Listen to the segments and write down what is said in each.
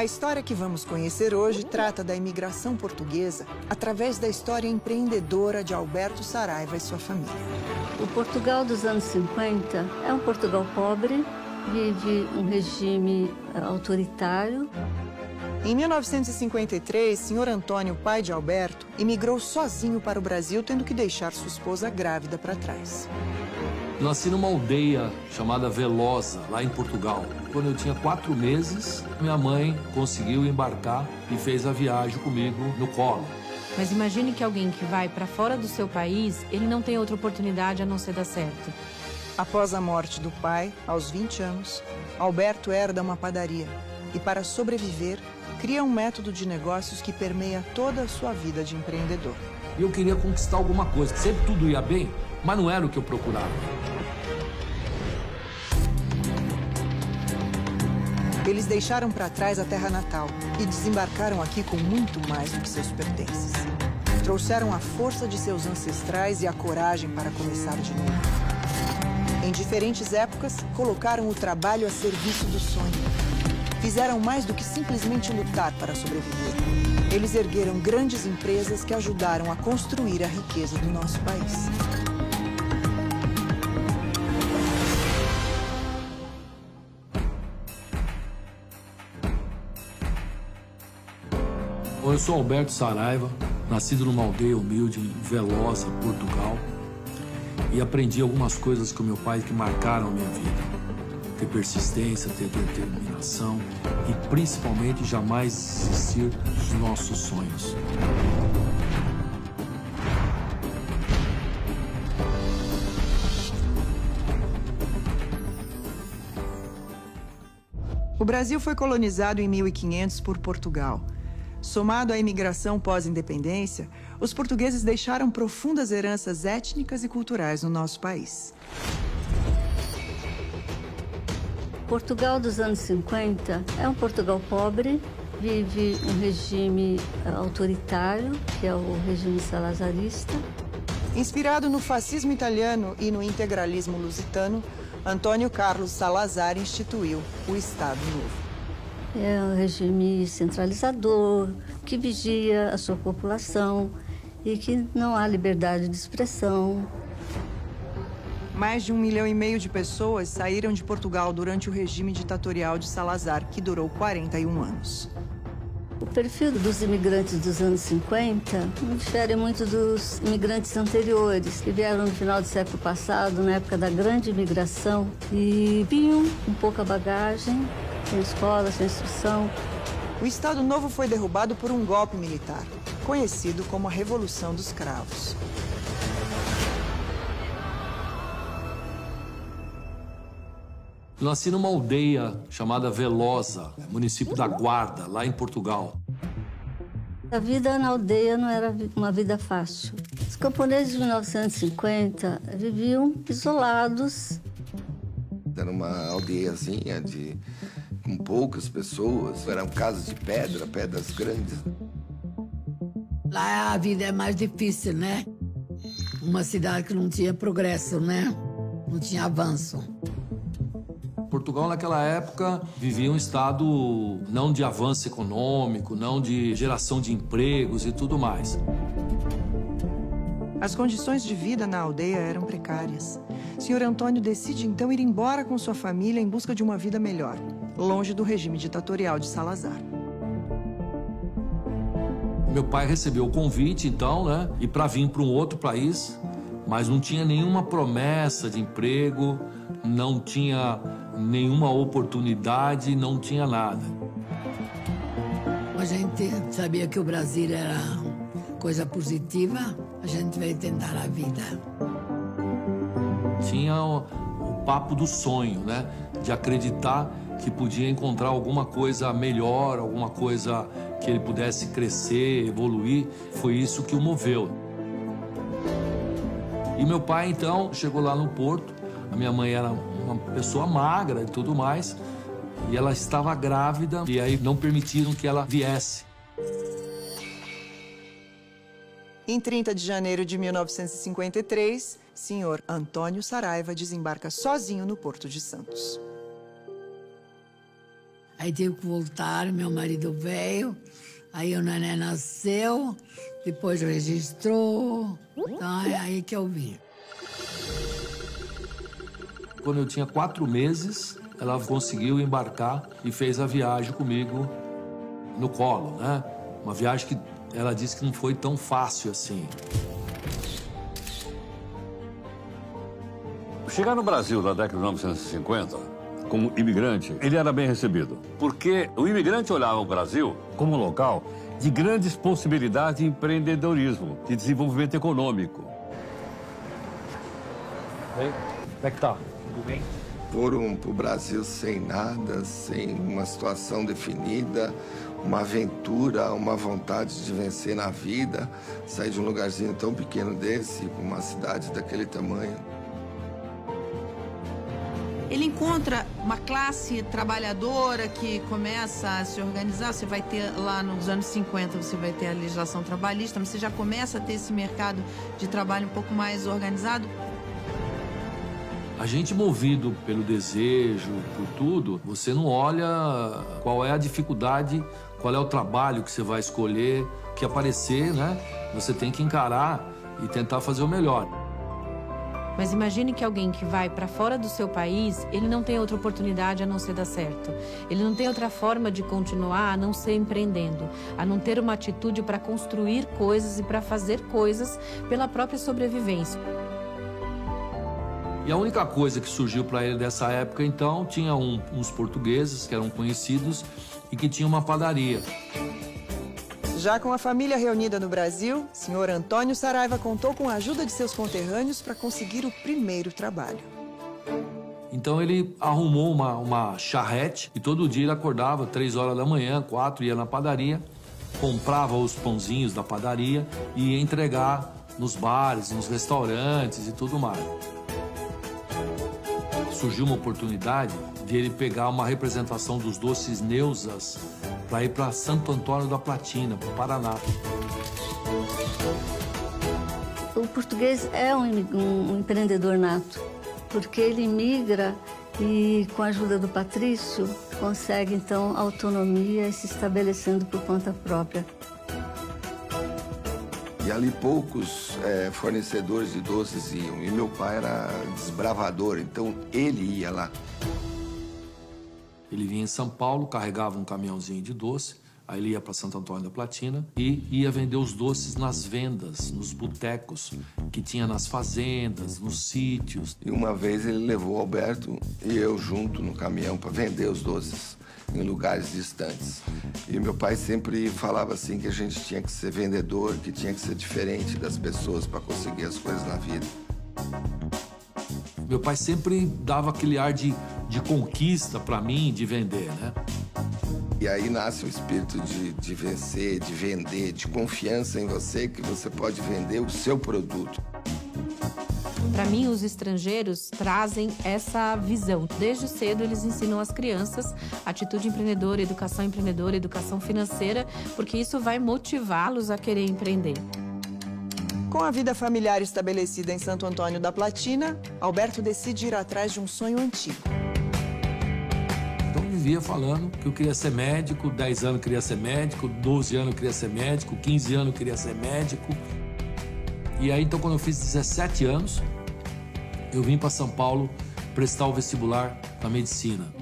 A história que vamos conhecer hoje trata da imigração portuguesa através da história empreendedora de Alberto Saraiva e sua família. O Portugal dos anos 50 é um Portugal pobre, vive um regime autoritário. Em 1953, Sr. Antônio, pai de Alberto, imigrou sozinho para o Brasil, tendo que deixar sua esposa grávida para trás. Nasci numa aldeia chamada Velosa, lá em Portugal. Quando eu tinha 4 meses, minha mãe conseguiu embarcar e fez a viagem comigo no colo. Mas imagine que alguém que vai para fora do seu país, ele não tem outra oportunidade a não ser dar certo. Após a morte do pai, aos 20 anos, Alberto herda uma padaria e, para sobreviver, cria um método de negócios que permeia toda a sua vida de empreendedor. Eu queria conquistar alguma coisa. Sempre tudo ia bem, mas não era o que eu procurava. Eles deixaram para trás a terra natal e desembarcaram aqui com muito mais do que seus pertences. Trouxeram a força de seus ancestrais e a coragem para começar de novo. Em diferentes épocas, colocaram o trabalho a serviço do sonho. Fizeram mais do que simplesmente lutar para sobreviver. Eles ergueram grandes empresas que ajudaram a construir a riqueza do nosso país. Eu sou Alberto Saraiva, nascido numa aldeia humilde em Velosa, Portugal, e aprendi algumas coisas com meu pai que marcaram a minha vida. Ter persistência, ter determinação e, principalmente, jamais desistir dos nossos sonhos. O Brasil foi colonizado em 1500 por Portugal. Somado à imigração pós-independência, os portugueses deixaram profundas heranças étnicas e culturais no nosso país. Portugal dos anos 50 é um Portugal pobre, vive um regime autoritário, que é o regime salazarista. Inspirado no fascismo italiano e no integralismo lusitano, Antônio Carlos Salazar instituiu o Estado Novo. É um regime centralizador, que vigia a sua população e que não há liberdade de expressão. Mais de 1,5 milhão de pessoas saíram de Portugal durante o regime ditatorial de Salazar, que durou 41 anos. O perfil dos imigrantes dos anos 50 não difere muito dos imigrantes anteriores, que vieram no final do século passado, na época da grande imigração, e vinham com pouca bagagem, sem escola, sem instrução. O Estado Novo foi derrubado por um golpe militar, conhecido como a Revolução dos Cravos. Nasci numa aldeia chamada Velosa, município da Guarda, lá em Portugal. A vida na aldeia não era uma vida fácil. Os camponeses de 1950 viviam isolados. Era uma aldeiazinha com poucas pessoas, eram casas de pedra, pedras grandes. Lá a vida é mais difícil, né? Uma cidade que não tinha progresso, né? Não tinha avanço. Portugal, naquela época, vivia um estado não de avanço econômico, não de geração de empregos e tudo mais. As condições de vida na aldeia eram precárias. Sr. Antônio decide então ir embora com sua família em busca de uma vida melhor, longe do regime ditatorial de Salazar. Meu pai recebeu o convite, então, né, e para vir para um outro país, mas não tinha nenhuma promessa de emprego, não tinha nenhuma oportunidade, não tinha nada. A gente sabia que o Brasil era coisa positiva, a gente veio tentar a vida. Tinha o papo do sonho, né, de acreditar que podia encontrar alguma coisa melhor, alguma coisa que ele pudesse crescer, evoluir. Foi isso que o moveu. E meu pai, então, chegou lá no Porto. A minha mãe era uma pessoa magra e tudo mais, e ela estava grávida, e aí não permitiram que ela viesse. Em 30 de janeiro de 1953, Sr. Antônio Saraiva desembarca sozinho no Porto de Santos. Aí tive que voltar, meu marido veio, aí o neném nasceu, depois registrou, então é aí que eu vim. Quando eu tinha 4 meses, ela conseguiu embarcar e fez a viagem comigo no colo, né? Uma viagem que ela disse que não foi tão fácil assim. Chegar no Brasil na década de 1950, como imigrante, ele era bem recebido. Porque o imigrante olhava o Brasil como um local de grandes possibilidades de empreendedorismo, de desenvolvimento econômico. Como é que tá? Tudo bem? Foram para o Brasil sem nada, sem uma situação definida, uma aventura, uma vontade de vencer na vida, sair de um lugarzinho tão pequeno desse para uma cidade daquele tamanho. Ele encontra uma classe trabalhadora que começa a se organizar. Você vai ter lá nos anos 50, você vai ter a legislação trabalhista, mas você já começa a ter esse mercado de trabalho um pouco mais organizado. A gente, movido pelo desejo, por tudo, você não olha qual é a dificuldade, qual é o trabalho que você vai escolher, que aparecer, né? Você tem que encarar e tentar fazer o melhor. Mas imagine que alguém que vai para fora do seu país, ele não tem outra oportunidade a não ser dar certo. Ele não tem outra forma de continuar a não ser empreendendo, a não ter uma atitude para construir coisas e para fazer coisas pela própria sobrevivência. E a única coisa que surgiu para ele dessa época, então, tinha uns portugueses que eram conhecidos e que tinham uma padaria. Já com a família reunida no Brasil, senhor Antônio Saraiva contou com a ajuda de seus conterrâneos para conseguir o primeiro trabalho. Então ele arrumou uma charrete e todo dia ele acordava 3 horas da manhã, 4, ia na padaria, comprava os pãozinhos da padaria e ia entregar nos bares, nos restaurantes e tudo mais. Surgiu uma oportunidade de ele pegar uma representação dos doces Neusas para ir para Santo Antônio da Platina, para o Paraná. O português é um empreendedor nato, porque ele migra e, com a ajuda do patrício, consegue, então, autonomia e se estabelecendo por conta própria. E ali poucos fornecedores de doces iam. E meu pai era desbravador, então ele ia lá. Ele vinha em São Paulo, carregava um caminhãozinho de doce, aí ele ia para Santo Antônio da Platina e ia vender os doces nas vendas, nos botecos que tinha nas fazendas, nos sítios. E uma vez ele levou o Alberto e eu junto no caminhão para vender os doces em lugares distantes. E meu pai sempre falava assim que a gente tinha que ser vendedor, que tinha que ser diferente das pessoas para conseguir as coisas na vida. Meu pai sempre dava aquele ar de conquista para mim, de vender, né? E aí nasce o espírito de vencer, de vender, de confiança em você, que você pode vender o seu produto. Para mim, os estrangeiros trazem essa visão. Desde cedo, eles ensinam às crianças atitude empreendedora, educação financeira, porque isso vai motivá-los a querer empreender. Com a vida familiar estabelecida em Santo Antônio da Platina, Alberto decide ir atrás de um sonho antigo. Então eu vivia falando que eu queria ser médico, 10 anos eu queria ser médico, 12 anos eu queria ser médico, 15 anos eu queria ser médico. E aí, então, quando eu fiz 17 anos, eu vim para São Paulo prestar o vestibular na medicina.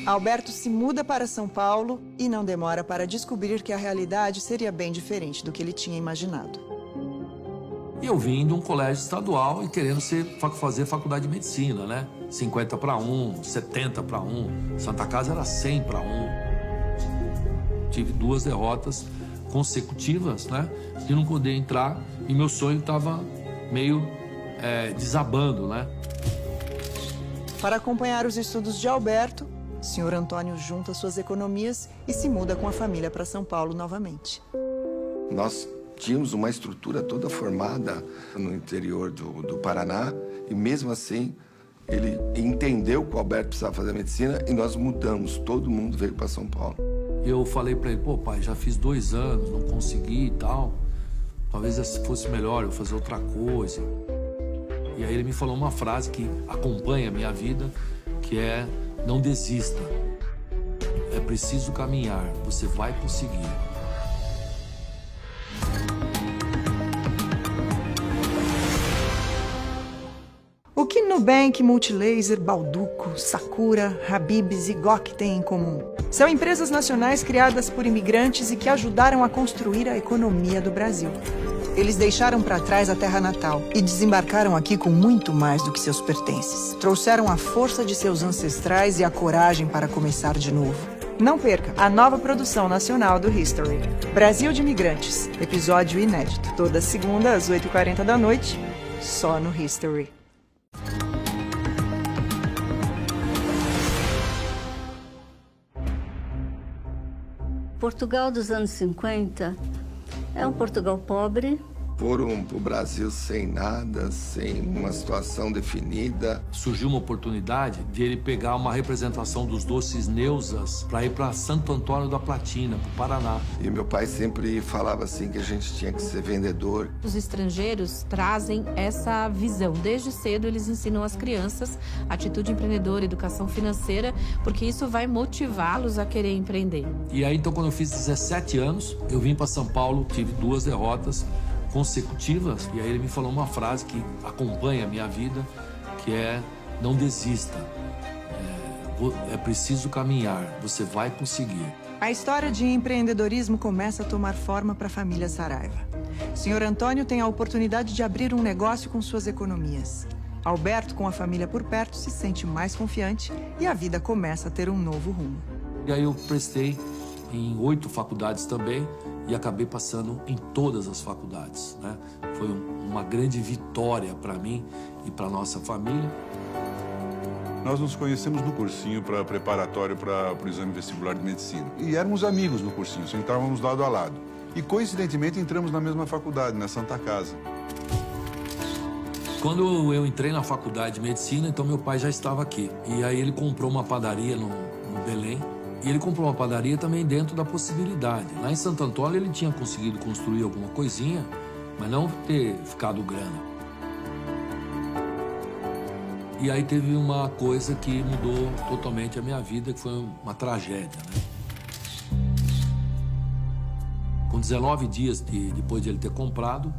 Alberto se muda para São Paulo e não demora para descobrir que a realidade seria bem diferente do que ele tinha imaginado. E eu vim de um colégio estadual e querendo fazer faculdade de medicina, né? 50 para 1, 70 para 1. Santa Casa era 100 para 1. Tive 2 derrotas consecutivas, né? De não poder entrar e meu sonho estava meio desabando, né? Para acompanhar os estudos de Alberto, o senhor Antônio junta suas economias e se muda com a família para São Paulo novamente. Nós tínhamos uma estrutura toda formada no interior do Paraná e mesmo assim ele entendeu que o Alberto precisava fazer medicina e nós mudamos, todo mundo veio para São Paulo. Eu falei para ele, pô pai, já fiz 2 anos, não consegui e tal, talvez fosse melhor eu fazer outra coisa. E aí ele me falou uma frase que acompanha a minha vida, que é: não desista. preciso caminhar, você vai conseguir. O que Nubank, Multilaser, Balduco, Sakura, Habib's e GOK têm em comum? São empresas nacionais criadas por imigrantes e que ajudaram a construir a economia do Brasil. Eles deixaram para trás a terra natal e desembarcaram aqui com muito mais do que seus pertences. Trouxeram a força de seus ancestrais e a coragem para começar de novo. Não perca a nova produção nacional do History, Brasil de Imigrantes, episódio inédito, toda segunda às 8h40 da noite, só no History. Portugal dos anos 50 é um Portugal pobre. Foram para o Brasil sem nada, sem uma situação definida. Surgiu uma oportunidade de ele pegar uma representação dos doces Neusas para ir para Santo Antônio da Platina, para o Paraná. E meu pai sempre falava assim que a gente tinha que ser vendedor. Os estrangeiros trazem essa visão. Desde cedo eles ensinam às crianças atitude empreendedora, educação financeira, porque isso vai motivá-los a querer empreender. E aí, então, quando eu fiz 17 anos, eu vim para São Paulo, tive 2 derrotas consecutivas, e aí ele me falou uma frase que acompanha a minha vida, que é: não desista, é preciso caminhar, você vai conseguir. A história de empreendedorismo começa a tomar forma para a família Saraiva. Senhor Antônio tem a oportunidade de abrir um negócio com suas economias. Alberto, com a família por perto, se sente mais confiante e a vida começa a ter um novo rumo. E aí eu prestei em 8 faculdades também e acabei passando em todas as faculdades, né? Foi uma grande vitória para mim e para nossa família. Nós nos conhecemos no cursinho preparatório para o exame vestibular de medicina. E éramos amigos no cursinho, sentávamos lado a lado. E coincidentemente entramos na mesma faculdade, na Santa Casa. Quando eu entrei na faculdade de medicina, então meu pai já estava aqui. E aí ele comprou uma padaria no Belém. E ele comprou uma padaria também dentro da possibilidade. Lá em Santo Antônio ele tinha conseguido construir alguma coisinha, mas não ter ficado grana. E aí teve uma coisa que mudou totalmente a minha vida, que foi uma tragédia, né? Com 19 dias depois de ele ter comprado,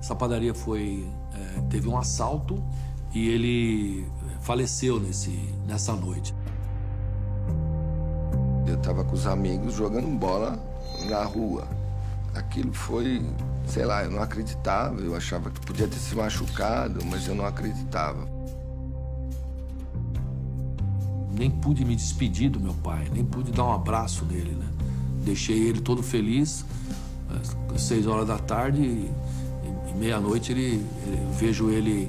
essa padaria teve um assalto e ele faleceu nessa noite. Eu estava com os amigos jogando bola na rua. Aquilo foi, sei lá, eu não acreditava. Eu achava que podia ter se machucado, mas eu não acreditava. Nem pude me despedir do meu pai, nem pude dar um abraço nele, né? Deixei ele todo feliz, às 6 horas da tarde, e meia-noite eu vejo ele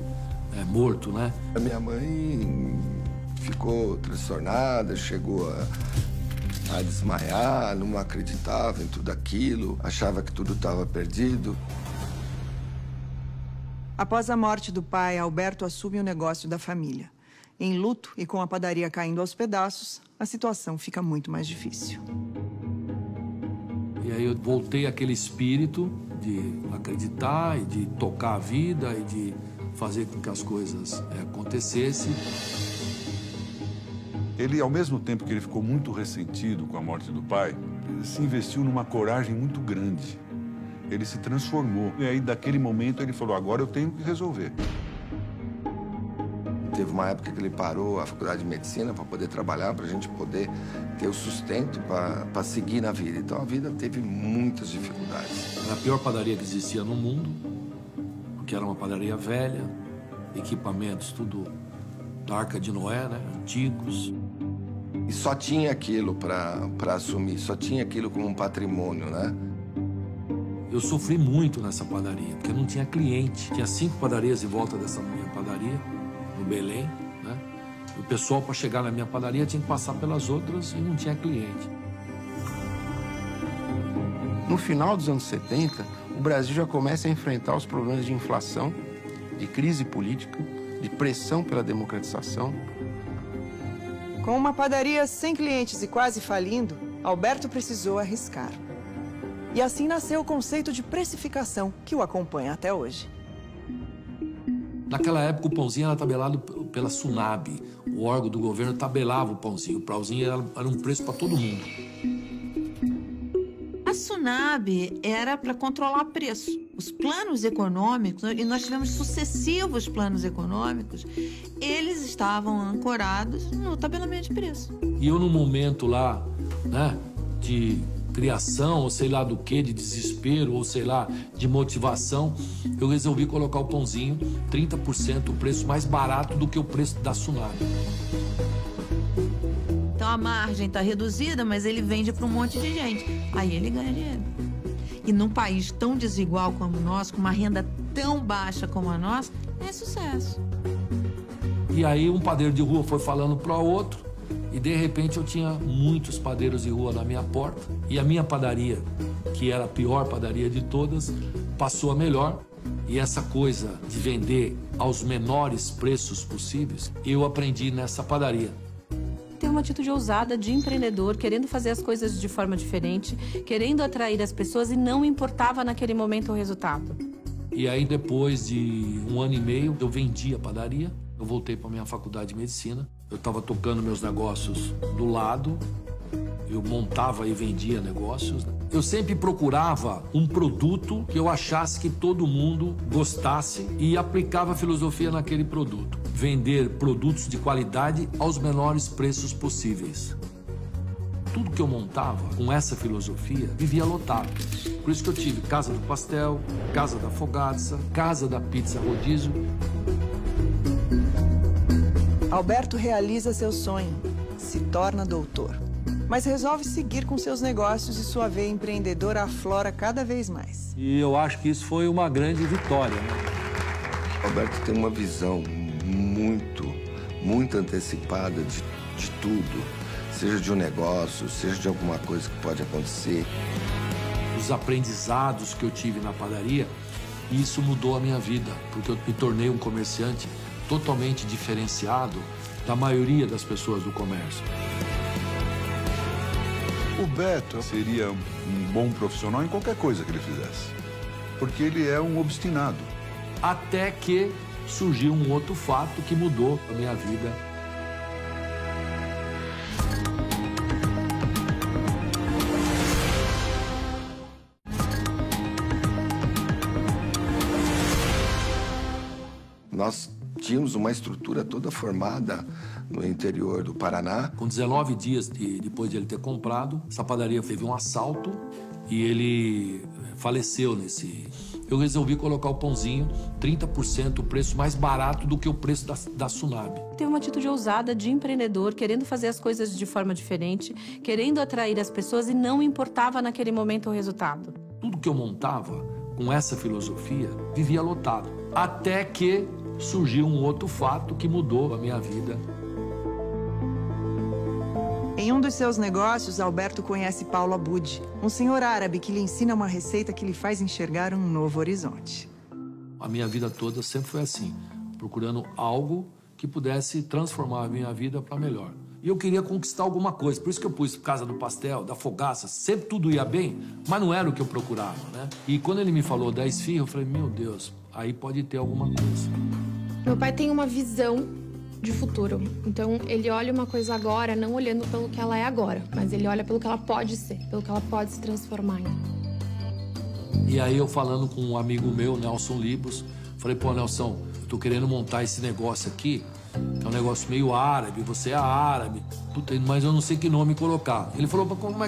morto, né? A minha mãe ficou transtornada, chegou a desmaiar, não acreditava em tudo aquilo, achava que tudo estava perdido. Após a morte do pai, Alberto assume o negócio da família. Em luto e com a padaria caindo aos pedaços, a situação fica muito mais difícil. E aí eu voltei àquele espírito de acreditar e de tocar a vida e de fazer com que as coisas acontecessem. Ele, ao mesmo tempo que ele ficou muito ressentido com a morte do pai, ele se investiu numa coragem muito grande. Ele se transformou. E aí, daquele momento, ele falou: agora eu tenho que resolver. Teve uma época que ele parou a faculdade de medicina para poder trabalhar, para a gente poder ter o sustento para seguir na vida. Então, a vida teve muitas dificuldades. Era a pior padaria que existia no mundo, porque era uma padaria velha, equipamentos tudo da Arca de Noé, né? Antigos. E só tinha aquilo para assumir, só tinha aquilo como um patrimônio, né? Eu sofri muito nessa padaria, porque não tinha cliente. Tinha 5 padarias em volta dessa minha padaria, no Belém, né? E o pessoal, para chegar na minha padaria, tinha que passar pelas outras e não tinha cliente. No final dos anos 70, o Brasil já começa a enfrentar os problemas de inflação, de crise política, de pressão pela democratização. Com uma padaria sem clientes e quase falindo, Alberto precisou arriscar. E assim nasceu o conceito de precificação, que o acompanha até hoje. Naquela época, o pãozinho era tabelado pela Sunab. o órgão do governo tabelava o pãozinho. O pãozinho era um preço para todo mundo. A SUNAB era para controlar preço. Os planos econômicos, e nós tivemos sucessivos planos econômicos, eles estavam ancorados no tabelamento de preço. E eu, num momento lá, né, de criação, ou sei lá do que, de desespero, ou sei lá, de motivação, eu resolvi colocar o pãozinho 30% o preço mais barato do que o preço da SUNAB. Então a margem está reduzida, mas ele vende para um monte de gente. Aí ele ganha dinheiro. E num país tão desigual como o nosso, com uma renda tão baixa como a nossa, é sucesso. E aí um padeiro de rua foi falando para o outro, e de repente eu tinha muitos padeiros de rua na minha porta, e a minha padaria, que era a pior padaria de todas, passou a melhor. E essa coisa de vender aos menores preços possíveis, eu aprendi nessa padaria. Ter uma atitude ousada de empreendedor, querendo fazer as coisas de forma diferente, querendo atrair as pessoas e não importava naquele momento o resultado. E aí, depois de 1 ano e meio, eu vendi a padaria, eu voltei para minha faculdade de medicina, eu estava tocando meus negócios do lado, eu montava e vendia negócios. Eu sempre procurava um produto que eu achasse que todo mundo gostasse e aplicava a filosofia naquele produto. Vender produtos de qualidade aos menores preços possíveis. Tudo que eu montava com essa filosofia vivia lotado. Por isso que eu tive Casa do Pastel, Casa da Fogaça, Casa da Pizza Rodízio. Alberto realiza seu sonho, se torna doutor. Mas resolve seguir com seus negócios e sua veia empreendedora aflora cada vez mais. E eu acho que isso foi uma grande vitória, né? Alberto tem uma visão muito antecipada de tudo. Seja de um negócio, seja de alguma coisa que pode acontecer. Os aprendizados que eu tive na padaria, isso mudou a minha vida, porque eu me tornei um comerciante totalmente diferenciado da maioria das pessoas do comércio. O Beto seria um bom profissional em qualquer coisa que ele fizesse, porque ele é um obstinado. Até que surgiu um outro fato que mudou a minha vida. Nós tínhamos uma estrutura toda formada no interior do Paraná. Com 19 dias depois de ele ter comprado, essa padaria teve um assalto e ele faleceu nesse... Eu resolvi colocar o pãozinho 30% o preço mais barato do que o preço da SUNAB. Ter uma atitude ousada de empreendedor, querendo fazer as coisas de forma diferente, querendo atrair as pessoas e não importava naquele momento o resultado. Tudo que eu montava com essa filosofia vivia lotado. Até que surgiu um outro fato que mudou a minha vida. Em um dos seus negócios, Alberto conhece Paulo Abud, um senhor árabe que lhe ensina uma receita que lhe faz enxergar um novo horizonte. A minha vida toda sempre foi assim, procurando algo que pudesse transformar a minha vida para melhor. E eu queria conquistar alguma coisa, por isso que eu pus Casa do Pastel, da Fogaça, sempre tudo ia bem, mas não era o que eu procurava, né? E quando ele me falou da esfirra, eu falei, meu Deus, aí pode ter alguma coisa. Meu pai tem uma visão de futuro. Então, ele olha uma coisa agora, não olhando pelo que ela é agora, mas ele olha pelo que ela pode ser, pelo que ela pode se transformar em. E aí eu falando com um amigo meu, Nelson Libos, falei, pô, Nelson, eu tô querendo montar esse negócio aqui, que é um negócio meio árabe, você é árabe, puta, mas eu não sei que nome colocar. Ele falou, como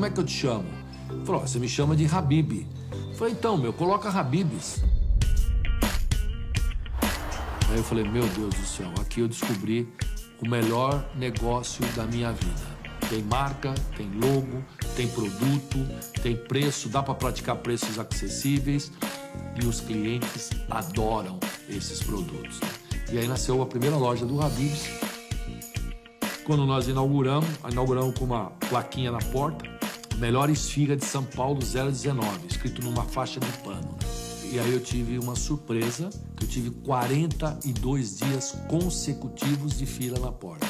é que eu te chamo? Ele falou, você me chama de Habib. Eu falei, então, coloca Habibs. Aí eu falei, meu Deus do céu, aqui eu descobri o melhor negócio da minha vida. Tem marca, tem logo, tem produto, tem preço, dá para praticar preços acessíveis e os clientes adoram esses produtos. E aí nasceu a primeira loja do Habib's. Quando nós inauguramos com uma plaquinha na porta, melhor esfirra de São Paulo 019, escrito numa faixa de pano. E aí eu tive uma surpresa, que eu tive 42 dias consecutivos de fila na porta.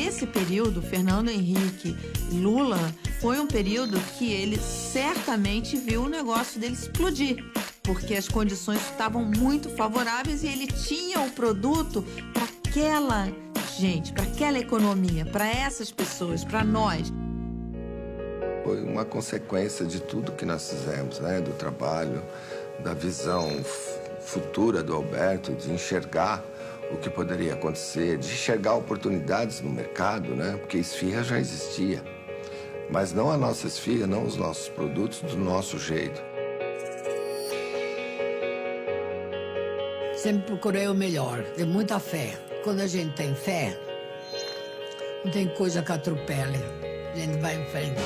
esse período, Fernando Henrique e Lula, foi um período que ele certamente viu o negócio dele explodir, porque as condições estavam muito favoráveis e ele tinha o produto para aquela gente, para aquela economia, para essas pessoas, para nós. Foi uma consequência de tudo que nós fizemos, né? Do trabalho, da visão futura do Alberto, de enxergar o que poderia acontecer, de enxergar oportunidades no mercado, né? Porque esfirra já existia, mas não a nossa esfirra, não os nossos produtos do nosso jeito. Sempre procurei o melhor, ter muita fé. Quando a gente tem fé, não tem coisa que atropele, a gente vai em frente.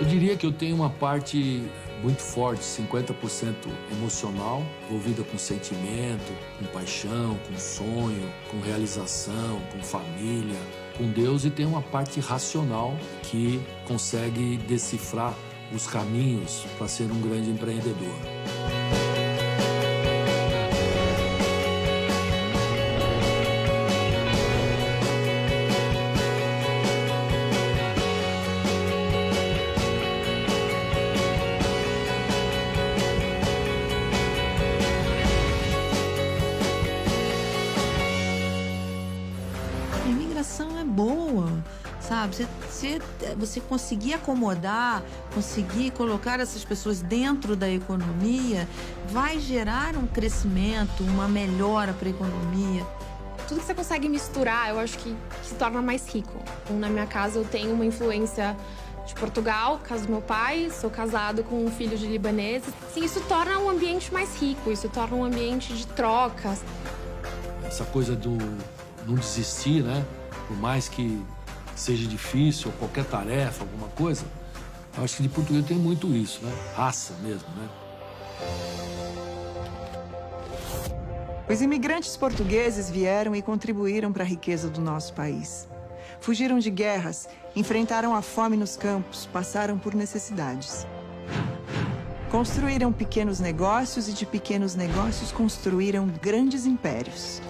Eu diria que eu tenho uma parte muito forte, 50% emocional, envolvida com sentimento, com paixão, com sonho, com realização, com família, com Deus, e tem uma parte racional que consegue decifrar os caminhos para ser um grande empreendedor. Sabe, você conseguir acomodar, conseguir colocar essas pessoas dentro da economia, vai gerar um crescimento, uma melhora para a economia. Tudo que você consegue misturar, eu acho que se torna mais rico. Na minha casa eu tenho uma influência de Portugal, casa do meu pai, sou casado com um filho de libaneses. Sim, isso torna um ambiente mais rico, isso torna um ambiente de trocas. Essa coisa do não desistir, né? Por mais que seja difícil, ou qualquer tarefa, alguma coisa, eu acho que de português tem muito isso, né? Raça mesmo, né? Os imigrantes portugueses vieram e contribuíram para a riqueza do nosso país. Fugiram de guerras, enfrentaram a fome nos campos, passaram por necessidades. Construíram pequenos negócios e de pequenos negócios construíram grandes impérios.